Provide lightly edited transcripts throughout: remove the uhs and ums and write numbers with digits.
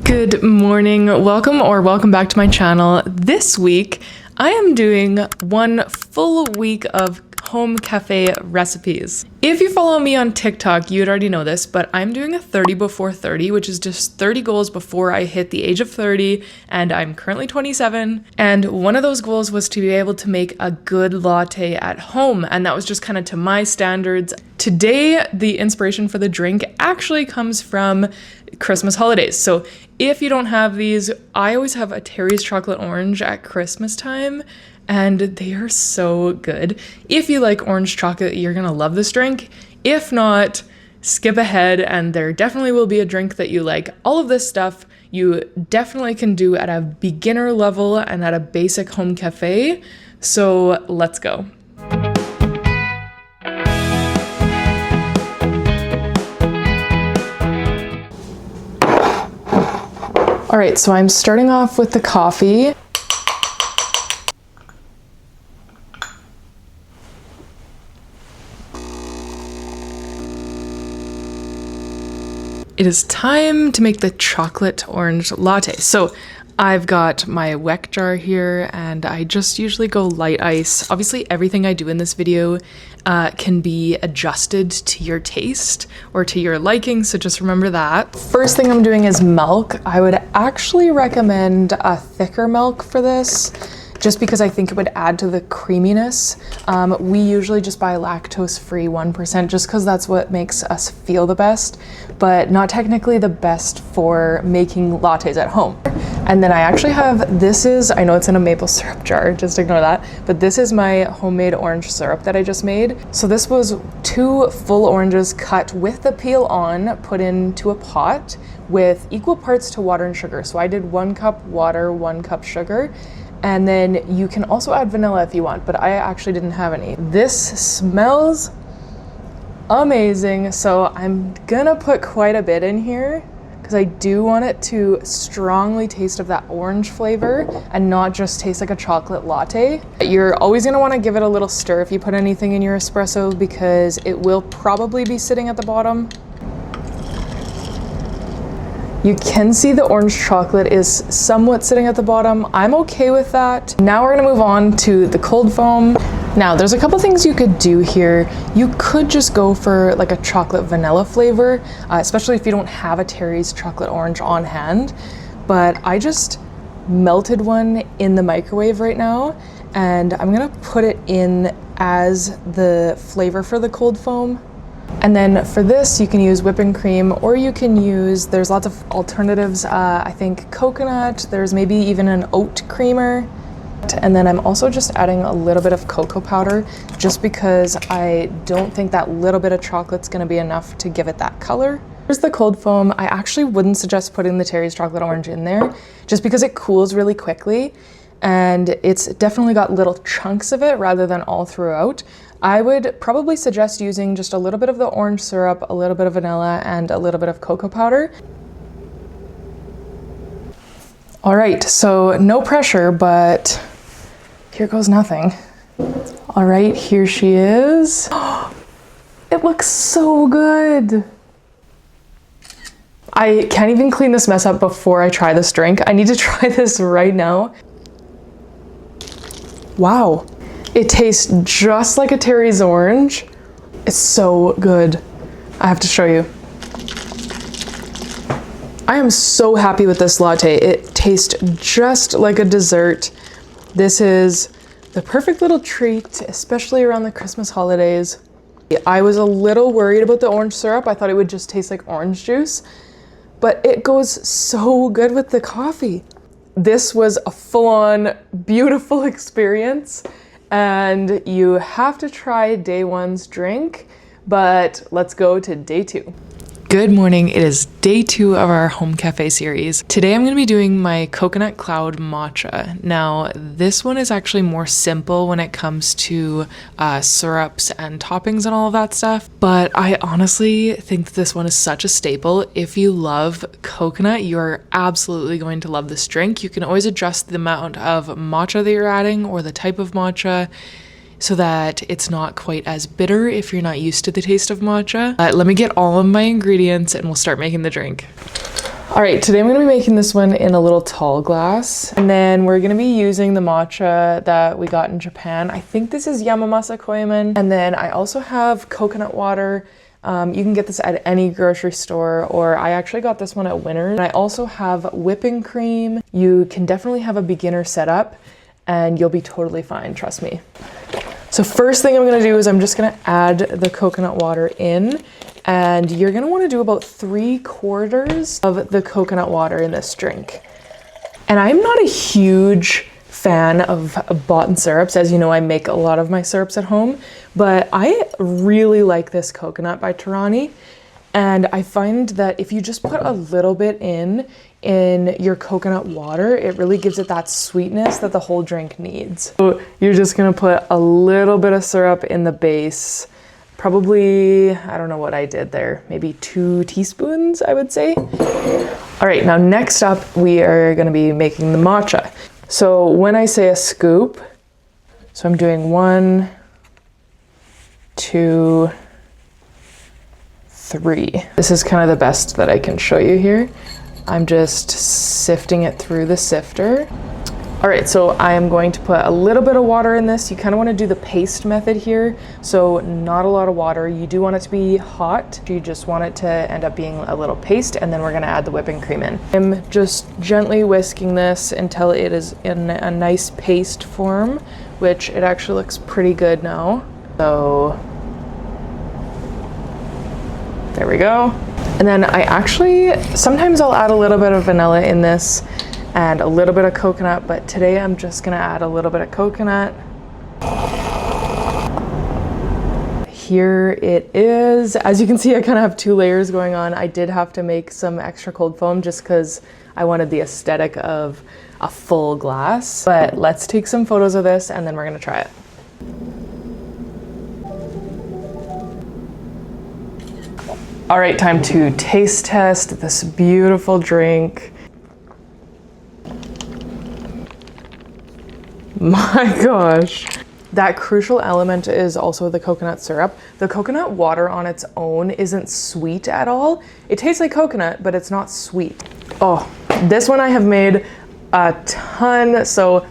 Good morning, welcome back to my channel. This week, I am doing one full week of home cafe recipes. If you follow me on TikTok, you'd already know this, but I'm doing a 30 before 30, which is just 30 goals before I hit the age of 30, and I'm currently 27. And one of those goals was to be able to make a good latte at home, and that was just kind of to my standards. Today, the inspiration for the drink actually comes from Christmas holidays. So if you don't have these, I always have a Terry's chocolate orange at Christmas time, and they are so good. If you like orange chocolate, you're gonna love this drink. If not, skip ahead, and there definitely will be a drink that you like. All of this stuff you definitely can do at a beginner level and at a basic home cafe. So let's go. All right, so I'm starting off with the coffee. It is time to make the chocolate orange latte. So I've got my Weck jar here, and I just usually go light ice. Obviously, everything I do in this video can be adjusted to your taste or to your liking, so just remember that. First thing I'm doing is milk. I would actually recommend a thicker milk for this, just because I think it would add to the creaminess. We usually just buy lactose-free 1%, just because that's what makes us feel the best, but not technically the best for making lattes at home. And then I actually have, I know it's in a maple syrup jar, just ignore that, but this is my homemade orange syrup that I just made. So this was 2 full oranges cut with the peel on, put into a pot with equal parts to water and sugar. So I did 1 cup water, 1 cup sugar. And then you can also add vanilla if you want, but I actually didn't have any. This smells amazing, so I'm gonna put quite a bit in here because I do want it to strongly taste of that orange flavor and not just taste like a chocolate latte. You're always gonna wanna give it a little stir if you put anything in your espresso, because it will probably be sitting at the bottom. You can see the orange chocolate is somewhat sitting at the bottom. I'm okay with that. Now we're gonna move on to the cold foam. Now there's a couple things you could do here. You could just go for like a chocolate vanilla flavor, especially if you don't have a Terry's chocolate orange on hand. But I just melted one in the microwave right now, and I'm gonna put it in as the flavor for the cold foam. And then for this, you can use whipping cream, or you can use, there's lots of alternatives. I think coconut, there's maybe even an oat creamer. And then I'm also just adding a little bit of cocoa powder, just because I don't think that little bit of chocolate's gonna be enough to give it that color. Here's the cold foam. I actually wouldn't suggest putting the Terry's chocolate orange in there, just because it cools really quickly. And it's definitely got little chunks of it rather than all throughout. I would probably suggest using just a little bit of the orange syrup, a little bit of vanilla, and a little bit of cocoa powder. All right, so no pressure, but here goes nothing. All right, here she is. It looks so good. I can't even clean this mess up before I try this drink. I need to try this right now. Wow. It tastes just like a Terry's orange. It's so good. I have to show you. I am so happy with this latte. It tastes just like a dessert. This is the perfect little treat, especially around the Christmas holidays. I was a little worried about the orange syrup. I thought it would just taste like orange juice, but it goes so good with the coffee. This was a full-on beautiful experience. And you have to try day 1's drink, but let's go to day 2. Good morning, it is day 2 of our home cafe series. Today I'm going to be doing my coconut cloud matcha. Now this one is actually more simple when it comes to syrups and toppings and all of that stuff, but I honestly think that this one is such a staple. If you love coconut, you're absolutely going to love this drink. You can always adjust the amount of matcha that you're adding or the type of matcha. so that it's not quite as bitter if you're not used to the taste of matcha. Let me get all of my ingredients and we'll start making the drink. All right, today I'm gonna be making this one in a little tall glass. And then we're gonna be using the matcha that we got in Japan. I think this is Yamamasa Koyaman. And then I also have coconut water. You can get this at any grocery store, or I actually got this one at Winners. And I also have whipping cream. You can definitely have a beginner setup and you'll be totally fine, trust me. So first thing I'm gonna do is I'm just gonna add the coconut water in, and you're gonna wanna do about 3/4 of the coconut water in this drink. And I'm not a huge fan of bought-in syrups. As you know, I make a lot of my syrups at home, but I really like this coconut by Tarani. And I find that if you just put a little bit in your coconut water, it really gives it that sweetness that the whole drink needs. So you're just gonna put a little bit of syrup in the base. Probably, I don't know what I did there, maybe 2 teaspoons, I would say. All right, now next up, we are gonna be making the matcha. So when I say a scoop, so I'm doing 1, 2, 3. This is kind of the best that I can show you here. I'm just sifting it through the sifter. All right, so I am going to put a little bit of water in this. You kind of want to do the paste method here. So not a lot of water. You do want it to be hot. You just want it to end up being a little paste, and then we're gonna add the whipping cream in. I'm just gently whisking this until it is in a nice paste form, which it actually looks pretty good now. So there we go. And then sometimes I'll add a little bit of vanilla in this and a little bit of coconut, but today I'm just gonna add a little bit of coconut. Here it is. As you can see, I kind of have 2 layers going on. I did have to make some extra cold foam just because I wanted the aesthetic of a full glass. But let's take some photos of this and then we're gonna try it. All right, time to taste test this beautiful drink. My gosh. That crucial element is also the coconut syrup. The coconut water on its own isn't sweet at all. It tastes like coconut, but it's not sweet. Oh, this one I have made a ton, so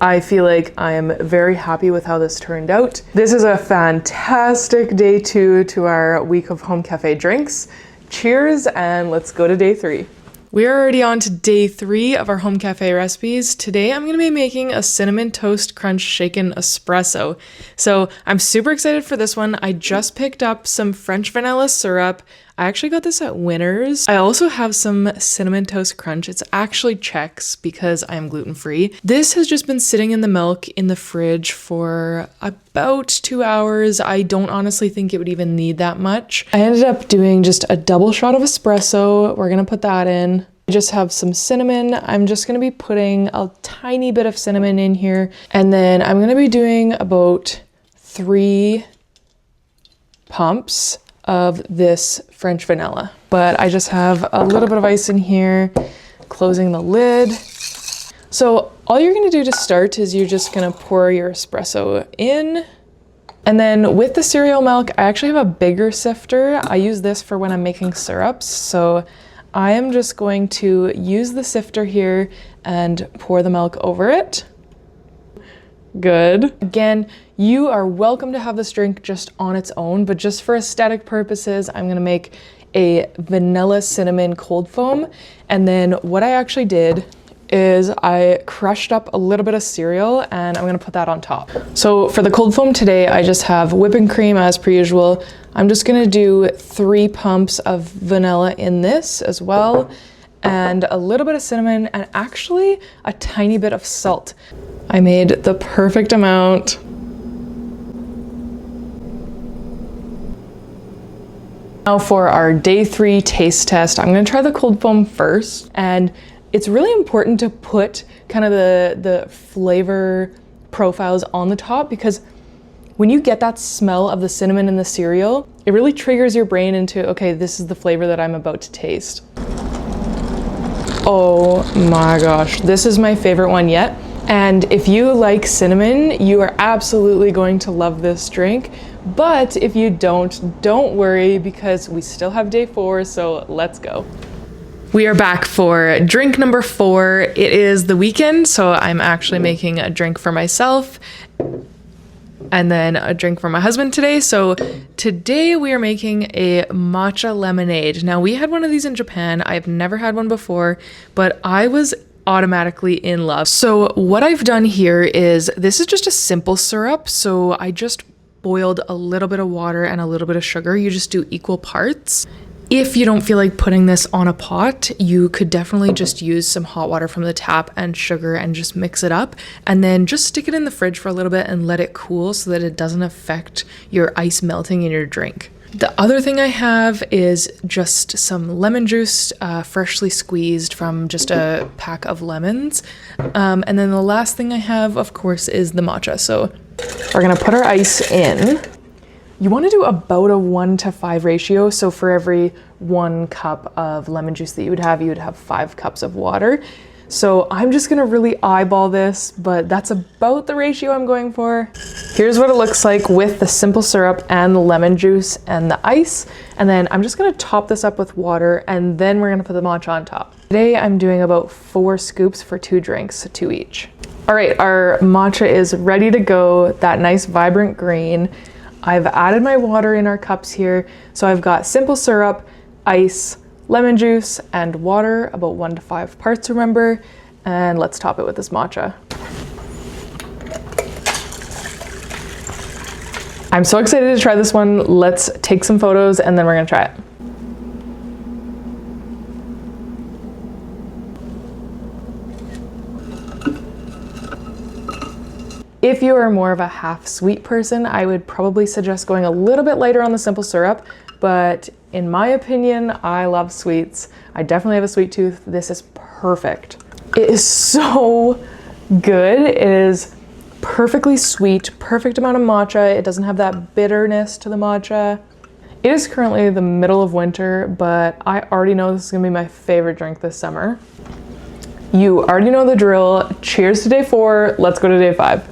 I feel like I am very happy with how this turned out. This is a fantastic day 2 to our week of home cafe drinks. Cheers, and let's go to day 3. We're already on to day 3 of our home cafe recipes. Today I'm gonna be making a cinnamon toast crunch shaken espresso. So I'm super excited for this one. I just picked up some French vanilla syrup. I actually got this at Winners. I also have some cinnamon toast crunch. It's actually Chex because I am gluten-free. This has just been sitting in the milk in the fridge for about 2 hours. I don't honestly think it would even need that much. I ended up doing just a double shot of espresso. We're gonna put that in. I just have some cinnamon. I'm just gonna be putting a tiny bit of cinnamon in here. And then I'm gonna be doing about 3 pumps of this French vanilla. But I just have a little bit of ice in here, closing the lid. So all you're gonna do to start is you're just gonna pour your espresso in. And then with the cereal milk, I actually have a bigger sifter. I use this for when I'm making syrups. So I am just going to use the sifter here and pour the milk over it. Good. Again, you are welcome to have this drink just on its own, but just for aesthetic purposes, I'm gonna make a vanilla cinnamon cold foam. And then what I actually did is I crushed up a little bit of cereal and I'm gonna put that on top. So for the cold foam today, I just have whipping cream as per usual. I'm just gonna do 3 pumps of vanilla in this as well, and a little bit of cinnamon, and actually a tiny bit of salt. I made the perfect amount. Now for our day 3 taste test, I'm gonna try the cold foam first, and it's really important to put kind of the flavor profiles on the top, because when you get that smell of the cinnamon in the cereal, it really triggers your brain into, okay, this is the flavor that I'm about to taste. Oh my gosh, this is my favorite one yet. And if you like cinnamon, you are absolutely going to love this drink. But if you don't worry, because we still have day 4, so let's go. We are back for drink number 4. It is the weekend, so I'm actually making a drink for myself and then a drink for my husband today. So today we are making a matcha lemonade. Now, we had one of these in Japan. I've never had one before, but I was automatically in love. So what I've done here is, this is just a simple syrup. So I just boiled a little bit of water and a little bit of sugar. You just do equal parts. If you don't feel like putting this on a pot, you could definitely just use some hot water from the tap and sugar and just mix it up, and then just stick it in the fridge for a little bit and let it cool so that it doesn't affect your ice melting in your drink. The other thing I have is just some lemon juice, freshly squeezed from just a pack of lemons. And then the last thing I have, of course, is the matcha. So we're gonna put our ice in. You want to do about a 1-to-5 ratio. So for every 1 cup of lemon juice that you would have 5 cups of water. So I'm just gonna really eyeball this, but that's about the ratio I'm going for. Here's what it looks like with the simple syrup and the lemon juice and the ice. And then I'm just gonna top this up with water, and then we're gonna put the matcha on top. Today I'm doing about 4 scoops for 2 drinks, 2 each. All right, our matcha is ready to go, that nice vibrant green. I've added my water in our cups here. So I've got simple syrup, ice, lemon juice, and water, about 1 to 5 parts, remember? And let's top it with this matcha. I'm so excited to try this one. Let's take some photos and then we're gonna try it. If you are more of a half sweet person, I would probably suggest going a little bit lighter on the simple syrup, but in my opinion, I love sweets. I definitely have a sweet tooth. This is perfect. It is so good. It is perfectly sweet, perfect amount of matcha. It doesn't have that bitterness to the matcha. It is currently the middle of winter, but I already know this is gonna be my favorite drink this summer. You already know the drill. Cheers to day 4. Let's go to day 5.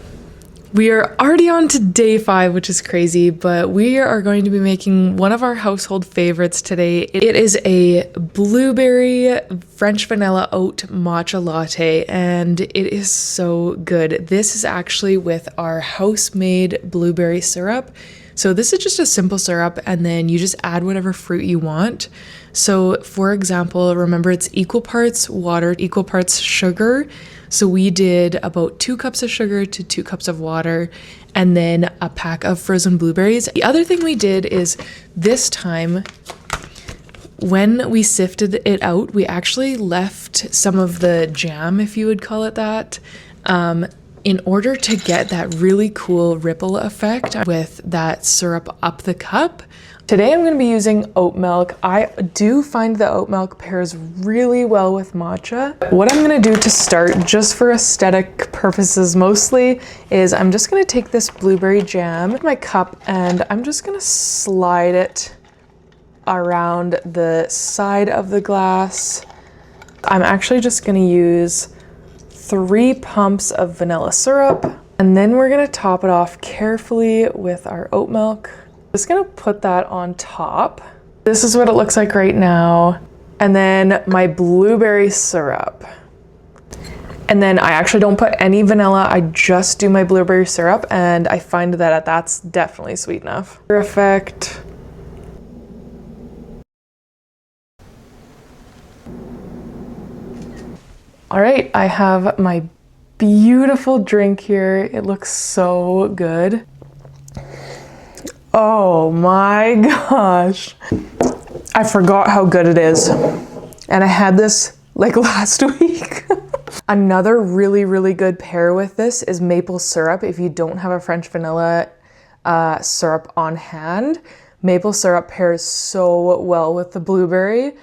We are already on to day 5, which is crazy, but we are going to be making one of our household favorites today. It is a blueberry French vanilla oat matcha latte, and it is so good. This is actually with our house-made blueberry syrup. So this is just a simple syrup, and then you just add whatever fruit you want. So for example, remember it's equal parts water, equal parts sugar. So we did about 2 cups of sugar to 2 cups of water, and then a pack of frozen blueberries. The other thing we did is, this time, when we sifted it out, we actually left some of the jam, if you would call it that, in order to get that really cool ripple effect with that syrup up the cup. Today I'm going to be using oat milk. I do find the oat milk pairs really well with matcha. What I'm going to do to start, just for aesthetic purposes mostly, is I'm just going to take this blueberry jam in my cup and I'm just going to slide it around the side of the glass. I'm actually just going to use 3 pumps of vanilla syrup, and then we're going to top it off carefully with our oat milk. Just gonna put that on top. This is what it looks like right now. And then my blueberry syrup. And then I actually don't put any vanilla, I just do my blueberry syrup, and I find that that's definitely sweet enough. Perfect. All right, I have my beautiful drink here. It looks so good. Oh my gosh. I forgot how good it is. And I had this like last week. Another really, really good pair with this is maple syrup. If you don't have a French vanilla syrup on hand, maple syrup pairs so well with the blueberry.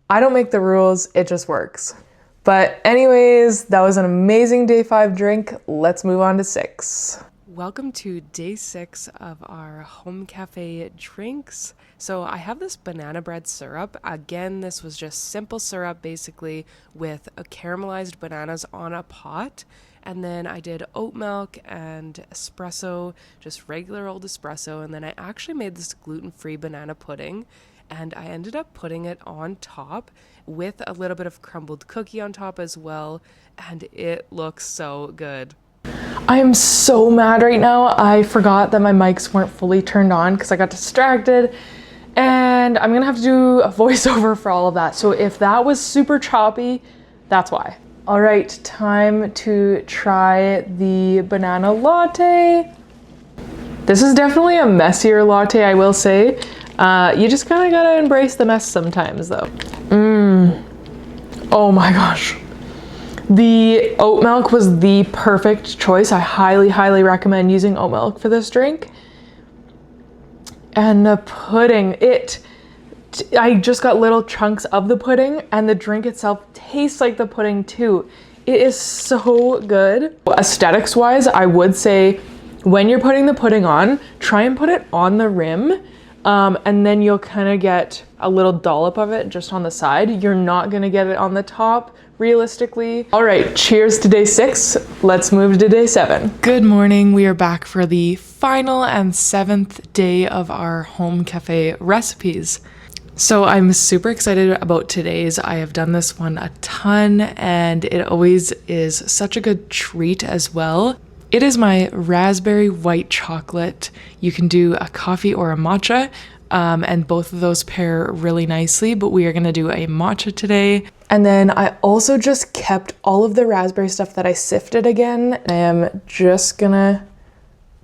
I don't make the rules, it just works. But anyways, that was an amazing day 5 drink. Let's move on to 6. Welcome to day 6 of our home cafe drinks. So I have this banana bread syrup. Again, this was just simple syrup basically with caramelized bananas on a pot. And then I did oat milk and espresso, just regular old espresso. And then I actually made this gluten-free banana pudding. and I ended up putting it on top with a little bit of crumbled cookie on top as well, and it looks so good. I am so mad right now. I forgot that my mics weren't fully turned on because I got distracted, and I'm gonna have to do a voiceover for all of that. So if that was super choppy, that's why. All right, time to try the banana latte. This is definitely a messier latte, I will say. You just kind of gotta embrace the mess sometimes though. Oh my gosh. The oat milk was the perfect choice. I highly recommend using oat milk for this drink. And the pudding, I just got little chunks of the pudding, and the drink itself tastes like the pudding too. It is so good. Aesthetics wise, I would say when you're putting the pudding on, try and put it on the rim, and then you'll kind of get a little dollop of it just on the side. You're not gonna get it on the top, realistically. All right, cheers to day 6. Let's move to day 7. Good morning. We are back for the final and 7th day of our home cafe recipes. So I'm super excited about today's. I have done this one a ton, and it always is such a good treat as well. It is my raspberry white chocolate. You can do a coffee or a matcha, and both of those pair really nicely, but we are gonna do a matcha today. And then I also just kept all of the raspberry stuff that I sifted again. I am just gonna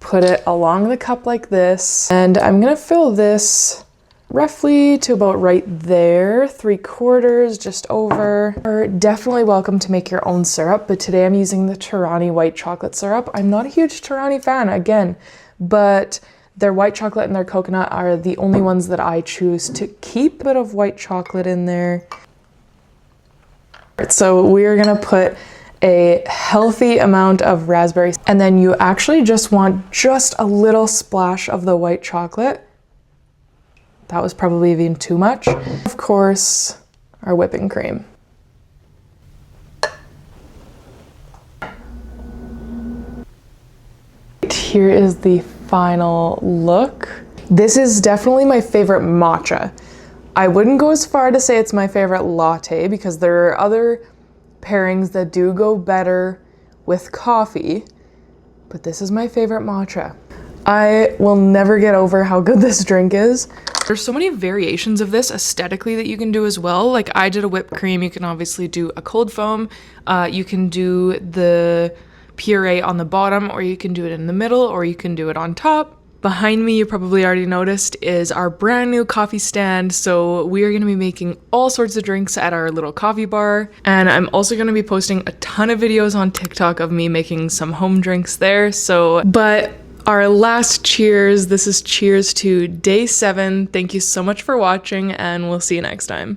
put it along the cup like this, and I'm gonna fill this roughly to about right there, 3/4, just over. You're definitely welcome to make your own syrup, but today I'm using the Torani white chocolate syrup. I'm not a huge Torani fan, again, but their white chocolate and their coconut are the only ones that I choose to keep. A bit of white chocolate in there. So we're gonna put a healthy amount of raspberries, and then you actually just want just a little splash of the white chocolate. That was probably even too much. Of course, our whipping cream. Here is the final look. This is definitely my favorite matcha. I wouldn't go as far to say it's my favorite latte because there are other pairings that do go better with coffee, but this is my favorite matcha. I will never get over how good this drink is. There's so many variations of this aesthetically that you can do as well. Like I did a whipped cream. You can obviously do a cold foam. You can do the puree on the bottom, or you can do it in the middle, or you can do it on top. Behind me, you probably already noticed, is our brand new coffee stand. So we are gonna be making all sorts of drinks at our little coffee bar. And I'm also gonna be posting a ton of videos on TikTok of me making some home drinks there. But our last cheers, this is cheers to day 7. Thank you so much for watching, and we'll see you next time.